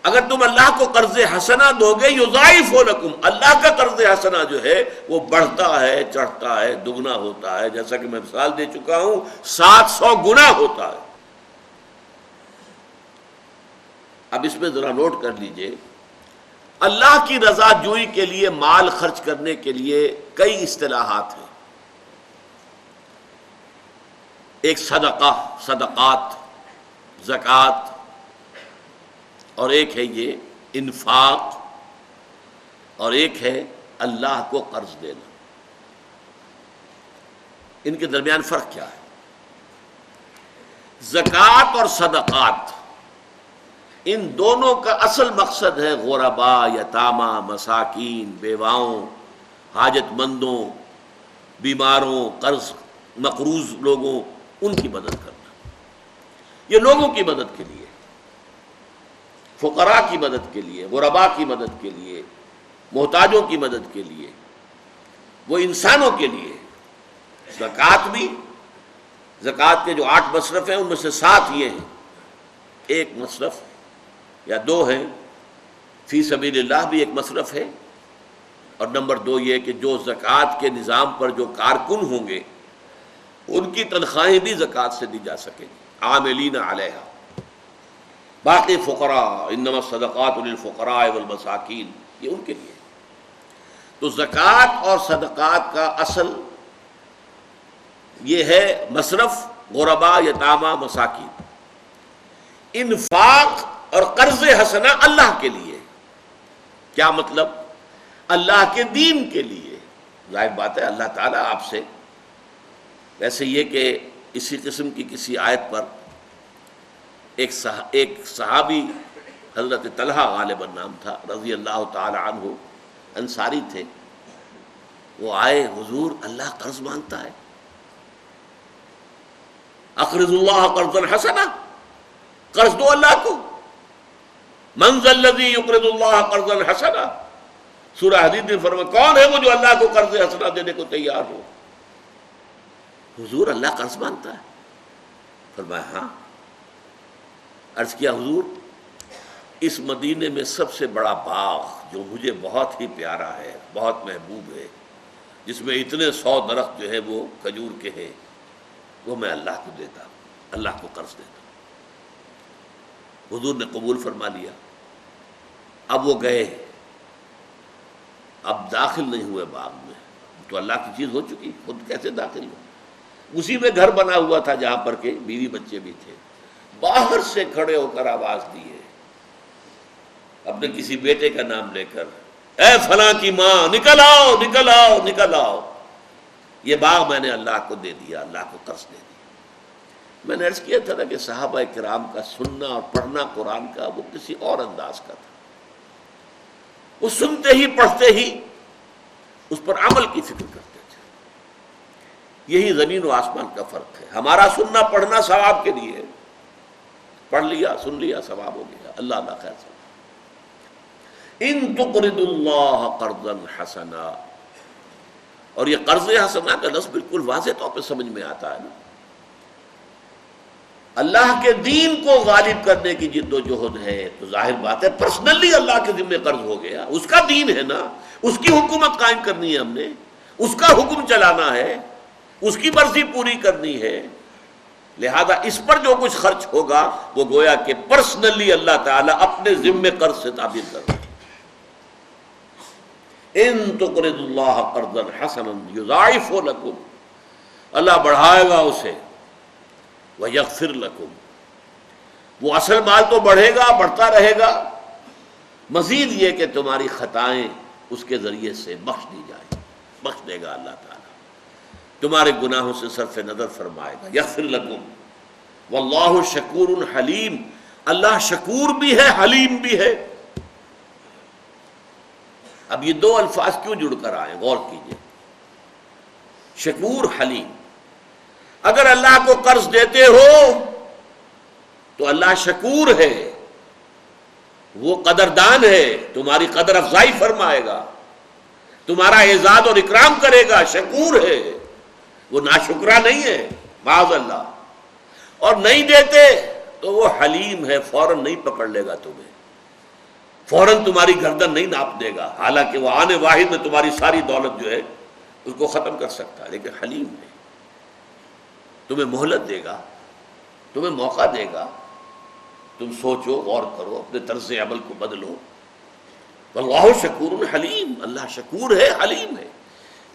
اگر تم اللہ کو قرض حسنہ دو گے یضاعف لکم، اللہ کا قرض حسنہ جو ہے وہ بڑھتا ہے، چڑھتا ہے، دگنا ہوتا ہے، جیسا کہ میں مثال دے چکا ہوں 700 گنا ہوتا ہے۔ اب اس میں ذرا نوٹ کر لیجئے، اللہ کی رضا جوئی کے لیے مال خرچ کرنے کے لیے کئی اصطلاحات ہیں۔ ایک صدقہ، صدقات، زکوٰۃ، اور ایک ہے یہ انفاق، اور ایک ہے اللہ کو قرض دینا۔ ان کے درمیان فرق کیا ہے؟ زکوٰۃ اور صدقات، ان دونوں کا اصل مقصد ہے غرباء، یتامہ، مساکین، بیواؤں، حاجت مندوں، بیماروں، قرض مقروض لوگوں، ان کی مدد کرنا۔ یہ لوگوں کی مدد کے لیے، فقراء کی مدد کے لیے، غرباء کی مدد کے لیے، محتاجوں کی مدد کے لیے، وہ انسانوں کے لیے۔ زکوٰۃ بھی، زکوٰۃ کے جو 8 مصرف ہیں ان میں سے 7 یہ ہیں، ایک مصرف یا 2 ہیں، فی سبیل اللہ بھی ایک مصرف ہے، اور نمبر 2 یہ کہ جو زکوٰۃ کے نظام پر جو کارکن ہوں گے ان کی تنخواہیں بھی زکوٰۃ سے دی جا سکیں، عاملین علیہا۔ باقی فقراء، انما الصدقات للفقراء والمساکین، یہ ان کے لیے۔ تو زکوٰۃ اور صدقات کا اصل یہ ہے مصرف غرباء، یتامہ، مساکین۔ انفاق اور قرض حسنہ اللہ کے لیے۔ کیا مطلب؟ اللہ کے دین کے لیے۔ ظاہر بات ہے اللہ تعالیٰ آپ سے، ویسے یہ کہ اسی قسم کی کسی آیت پر ایک صحابی حضرت طلحہ غالباً نام تھا رضی اللہ تعالی عنہ، انصاری تھے، وہ آئے، حضور اللہ قرض مانگتا ہے، اقرض اللہ قرضا حسنا، قرض دو اللہ کو، من ذا الذی یقرض اللہ قرضا حسنا۔ سورہ حدید میں فرمایا کون ہے وہ جو اللہ کو قرض حسنا دینے کو تیار ہو؟ حضور اللہ قرض مانگتا ہے؟ فرمایا ہاں۔ عرض کیا حضور اس مدینے میں سب سے بڑا باغ جو مجھے بہت ہی پیارا ہے، بہت محبوب ہے، جس میں اتنے 100 درخت جو ہے وہ کھجور کے ہیں، وہ میں اللہ کو دیتا ہوں، اللہ کو قرض دیتا ہوں۔ حضور نے قبول فرما لیا۔ اب وہ گئے، اب داخل نہیں ہوئے باغ میں، تو اللہ کی چیز ہو چکی، خود کیسے داخل ہو؟ اسی میں گھر بنا ہوا تھا جہاں پر کہ بیوی بچے بھی تھے۔ باہر سے کھڑے ہو کر آواز دی ہے اپنے کسی بیٹے کا نام لے کر، اے فلاں کی ماں نکل آؤ، نکل آؤ، نکل آؤ، یہ باغ میں نے اللہ کو دے دیا، اللہ کو قرض دے دیا۔ میں نے عرض کیا تھا نا کہ صحابہ کرام کا سننا اور پڑھنا قرآن کا وہ کسی اور انداز کا تھا، وہ سنتے ہی پڑھتے ہی اس پر عمل کی فکر کرتے تھے۔ یہی زمین و آسمان کا فرق ہے۔ ہمارا سننا پڑھنا ثواب کے لیے، پڑھ لیا، سن لیا، ثواب ہو گیا، اللہ اللہ خیر سے۔ ان تقرض اللہ قرضا حسنا، اور یہ قرض حسنا کا لفظ بالکل واضح طور پہ سمجھ میں آتا ہے نا۔ اللہ کے دین کو غالب کرنے کی جد و جہد ہے، تو ظاہر بات ہے پرسنلی اللہ کے ذمہ قرض ہو گیا، اس کا دین ہے نا، اس کی حکومت قائم کرنی ہے ہم نے، اس کا حکم چلانا ہے، اس کی مرضی پوری کرنی ہے، لہذا اس پر جو کچھ خرچ ہوگا وہ گویا کہ پرسنلی اللہ تعالیٰ اپنے ذمہ قرض سے تعبیر کر رہا ہے۔ ان تقرضوا اللہ قرضا حسنا یضاعف لکم، اللہ بڑھائے گا اسے، ویغفر لکم، وہ اصل مال تو بڑھے گا، بڑھتا رہے گا، مزید یہ کہ تمہاری خطائیں اس کے ذریعے سے بخش دی جائیں، بخش دے گا اللہ تعالیٰ، تمہارے گناہوں سے صرف نظر فرمائے گا، یغفر لکم، واللہ شکور حلیم، اللہ شکور بھی ہے حلیم بھی ہے۔ اب یہ دو الفاظ کیوں جڑ کر آئے، غور کیجئے، شکور حلیم۔ اگر اللہ کو قرض دیتے ہو تو اللہ شکور ہے، وہ قدردان ہے، تمہاری قدر افزائی فرمائے گا، تمہارا اعزاز اور اکرام کرے گا، شکور ہے، وہ ناشکرا نہیں ہے، معاذ اللہ۔ اور نہیں دیتے تو وہ حلیم ہے، فوراً نہیں پکڑ لے گا تمہیں، فوراً تمہاری گردن نہیں ناپ دے گا، حالانکہ وہ آنے واحد میں تمہاری ساری دولت جو ہے اس کو ختم کر سکتا ہے، لیکن حلیم ہے، تمہیں مہلت دے گا، تمہیں موقع دے گا، تم سوچو، غور کرو، اپنے طرز عمل کو بدلو۔ واللہ شکور حلیم، اللہ شکور ہے، حلیم ہے۔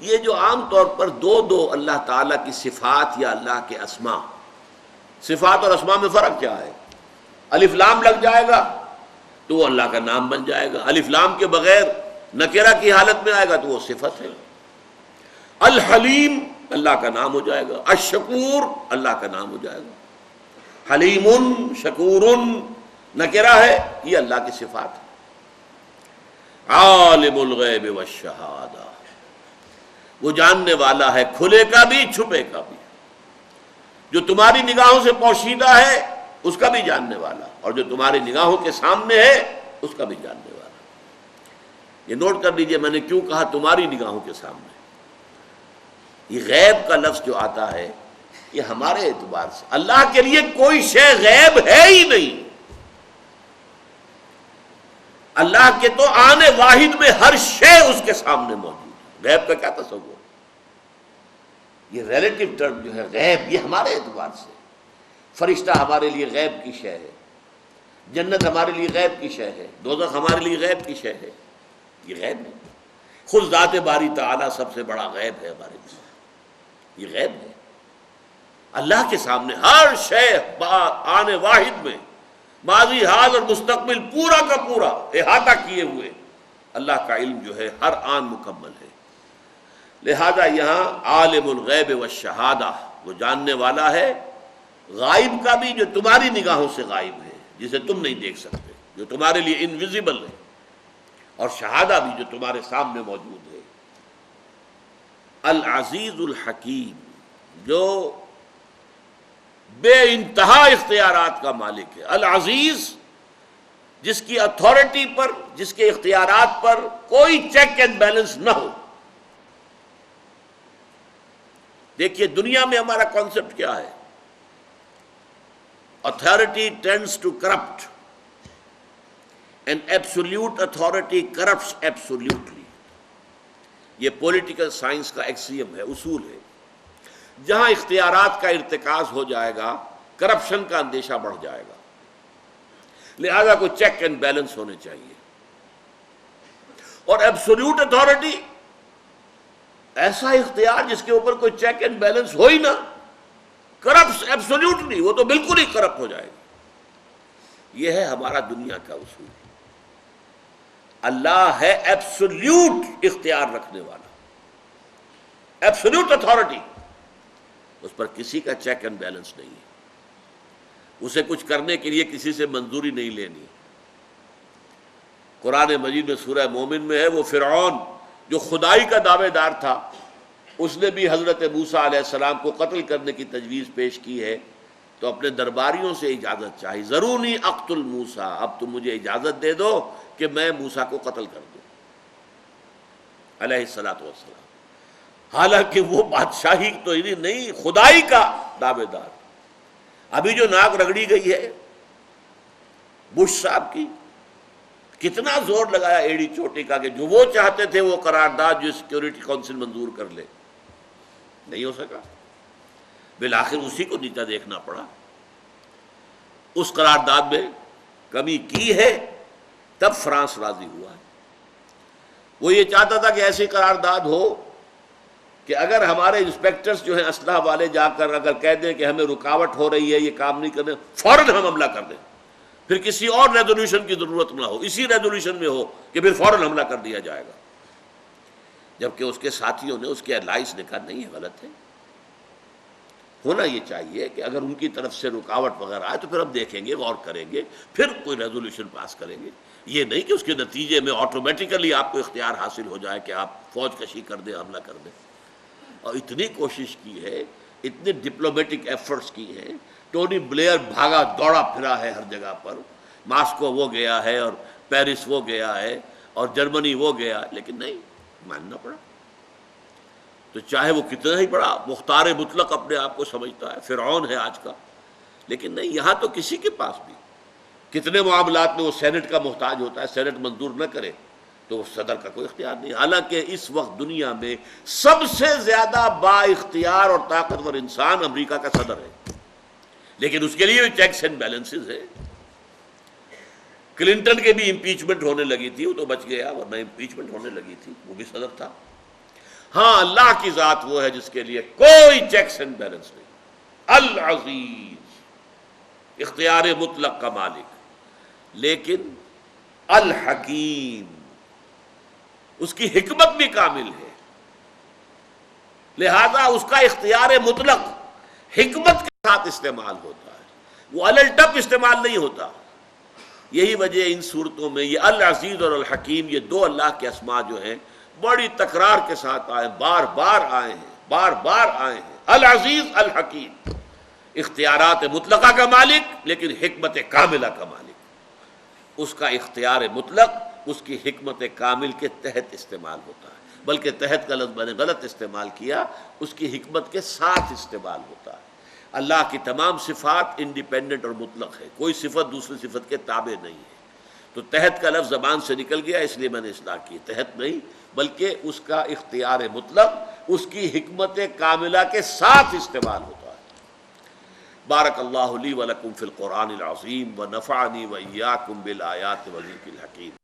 یہ جو عام طور پر دو اللہ تعالیٰ کی صفات یا اللہ کے اسماء، صفات اور اسماء میں فرق کیا ہے؟ الف لام لگ جائے گا تو وہ اللہ کا نام بن جائے گا، الف لام کے بغیر نکرہ کی حالت میں آئے گا تو وہ صفت ہے۔ الحلیم اللہ کا نام ہو جائے گا، الشکور اللہ کا نام ہو جائے گا، حلیم شکور نکرہ ہے، یہ اللہ کی صفات ہے۔ عالم الغیب والشہادہ، وہ جاننے والا ہے کھلے کا بھی چھپے کا بھی، جو تمہاری نگاہوں سے پوشیدہ ہے اس کا بھی جاننے والا، اور جو تمہاری نگاہوں کے سامنے ہے اس کا بھی جاننے والا۔ یہ نوٹ کر لیجئے میں نے کیوں کہا تمہاری نگاہوں کے سامنے۔ یہ غیب کا لفظ جو آتا ہے یہ ہمارے اعتبار سے اللہ کے لیے کوئی شے غیب ہے ہی نہیں، اللہ کے تو آنے واحد میں ہر شے اس کے سامنے موجود ہے، غیب کا کیا تصور؟ یہ ریلیٹو ٹرم جو ہے غیب، یہ ہمارے اعتبار سے، فرشتہ ہمارے لیے غیب کی شے ہے، جنت ہمارے لیے غیب کی شے ہے، دوزخ ہمارے لیے غیب کی شے ہے، یہ غیب ہے۔ خود ذات باری تعالیٰ سب سے بڑا غیب ہے ہمارے لیے، یہ غیب ہے۔ اللہ کے سامنے ہر شے آنے واحد میں، ماضی حال اور مستقبل پورا کا پورا احاطہ کیے ہوئے اللہ کا علم جو ہے ہر آن مکمل ہے۔ لہذا یہاں عالم الغیب والشہادہ، وہ جاننے والا ہے غائب کا بھی جو تمہاری نگاہوں سے غائب ہے، جسے تم نہیں دیکھ سکتے، جو تمہارے لیے انویزیبل ہے، اور شہادہ بھی جو تمہارے سامنے موجود ہے۔ العزیز الحکیم، جو بے انتہا اختیارات کا مالک ہے، العزیز جس کی اتھارٹی پر، جس کے اختیارات پر کوئی چیک اینڈ بیلنس نہ ہو۔ دیکھیے دنیا میں ہمارا کانسیپٹ کیا ہے؟ authority tends to corrupt and absolute authority corrupts absolutely۔ یہ پولیٹیکل سائنس کا ایکسیم ہے، اصول ہے۔ جہاں اختیارات کا ارتکاز ہو جائے گا کرپشن کا اندیشہ بڑھ جائے گا، لہذا کوئی چیک اینڈ بیلنس ہونے چاہیے۔ اور ایبسولوٹ اتھارٹی ایسا اختیار جس کے اوپر کوئی چیک اینڈ بیلنس ہو ہی نہ، کرپٹ ایبسولوٹلی، وہ تو بالکل ہی کرپٹ ہو جائے گی۔ یہ ہے ہمارا دنیا کا اصول۔ اللہ ہے ایبسولوٹ اختیار رکھنے والا، ایبسولوٹ اتھارٹی، اس پر کسی کا چیک اینڈ بیلنس نہیں ہے، اسے کچھ کرنے کے لیے کسی سے منظوری نہیں لینی۔ قرآن مجید میں سورہ مومن میں ہے، وہ فرعون جو خدائی کا دعوے دار تھا، اس نے بھی حضرت موسیٰ علیہ السلام کو قتل کرنے کی تجویز پیش کی ہے، تو اپنے درباریوں سے اجازت چاہی، ذرونی اقتل موسیٰ، اب تم مجھے اجازت دے دو کہ میں موسیٰ کو قتل کر دوں علیہ السلام۔ حالانکہ وہ بادشاہی تو نہیں، خدائی کا دعوے دار۔ ابھی جو ناک رگڑی گئی ہے بش صاحب کی، کتنا زور لگایا ایڑی چوٹی کا کہ جو وہ چاہتے تھے وہ قرارداد جو سیکیورٹی کونسل منظور کر لے، نہیں ہو سکا، بالآخر اسی کو نیچا دیکھنا پڑا۔ اس قرارداد میں کمی کی ہے، تب فرانس راضی ہوا ہے۔ وہ یہ چاہتا تھا کہ ایسی قرارداد ہو کہ اگر ہمارے انسپیکٹرز جو ہیں اسلحہ والے جا کر اگر کہہ دیں کہ ہمیں رکاوٹ ہو رہی ہے، یہ کام نہیں کرنے، فوراً ہم حملہ کر دیں، پھر کسی اور ریزولوشن کی ضرورت نہ ہو، اسی ریزولوشن میں ہو کہ پھر فوراً حملہ کر دیا جائے گا۔ جبکہ اس کے ساتھیوں نے، اس کے الائز نے کہا نہیں، یہ غلط ہے۔ ہونا یہ چاہیے کہ اگر ان کی طرف سے رکاوٹ وغیرہ آئے تو پھر ہم دیکھیں گے، غور کریں گے، پھر کوئی ریزولوشن پاس کریں گے۔ یہ نہیں کہ اس کے نتیجے میں آٹومیٹیکلی آپ کو اختیار حاصل ہو جائے کہ آپ فوج کشی کر دیں، حملہ کر دیں۔ اور اتنی کوشش کی ہے، اتنے ڈپلومیٹک ایفرٹس کی ہیں، ٹونی بلیئر بھاگا دوڑا پھرا ہے ہر جگہ پر، ماسکو وہ گیا ہے اور پیرس وہ گیا ہے اور جرمنی وہ گیا، لیکن نہیں، ماننا پڑا۔ تو چاہے وہ کتنا ہی بڑا مختار مطلق اپنے آپ کو سمجھتا ہے، فرعون ہے آج کا، لیکن نہیں، یہاں تو کسی کے پاس بھی کتنے معاملات میں وہ سینٹ کا محتاج ہوتا ہے، سینٹ منظور نہ کرے تو وہ صدر کا کوئی اختیار نہیں۔ حالانکہ اس وقت دنیا میں سب سے زیادہ با اختیار اور طاقتور انسان امریکہ کا صدر ہے، لیکن اس کے لیے بھی چیکس اینڈ بیلنسز ہے۔ کلنٹن کے بھی امپیچمنٹ ہونے لگی تھی، وہ تو بچ گیا، ورنہ امپیچمنٹ ہونے لگی تھی، وہ بھی صدر تھا۔ ہاں، اللہ کی ذات وہ ہے جس کے لیے کوئی چیکس اینڈ بیلنس نہیں، العزیز، اختیار مطلق کا مالک، لیکن الحکیم، اس کی حکمت بھی کامل ہے، لہذا اس کا اختیار مطلق حکمت کے ساتھ استعمال ہوتا ہے، وہ الٹپ استعمال نہیں ہوتا۔ یہی وجہ ان صورتوں میں یہ العزیز اور الحکیم، یہ دو اللہ کے اسماء جو ہیں بڑی تکرار کے ساتھ آئے، بار بار آئے ہیں، بار بار آئے ہیں، العزیز الحکیم، اختیارات مطلقہ کا مالک لیکن حکمت کاملہ کا مالک۔ اس کا اختیار مطلق اس کی حکمت کامل کے تحت استعمال ہوتا ہے، بلکہ تحت کا لفظ میں نے غلط استعمال کیا، اس کی حکمت کے ساتھ استعمال ہوتا ہے۔ اللہ کی تمام صفات انڈیپینڈنٹ اور مطلق ہے، کوئی صفت دوسری صفت کے تابع نہیں ہے۔ تو تحت کا لفظ زبان سے نکل گیا، اس لیے میں نے اصلاح کی، تحت نہیں بلکہ اس کا اختیار مطلق اس کی حکمت کاملہ کے ساتھ استعمال ہوتا ہے۔ بارک اللہ لی ولکم فی القرآن العظیم ونفعنی وإیاکم بالآیات والذکر الحکیم۔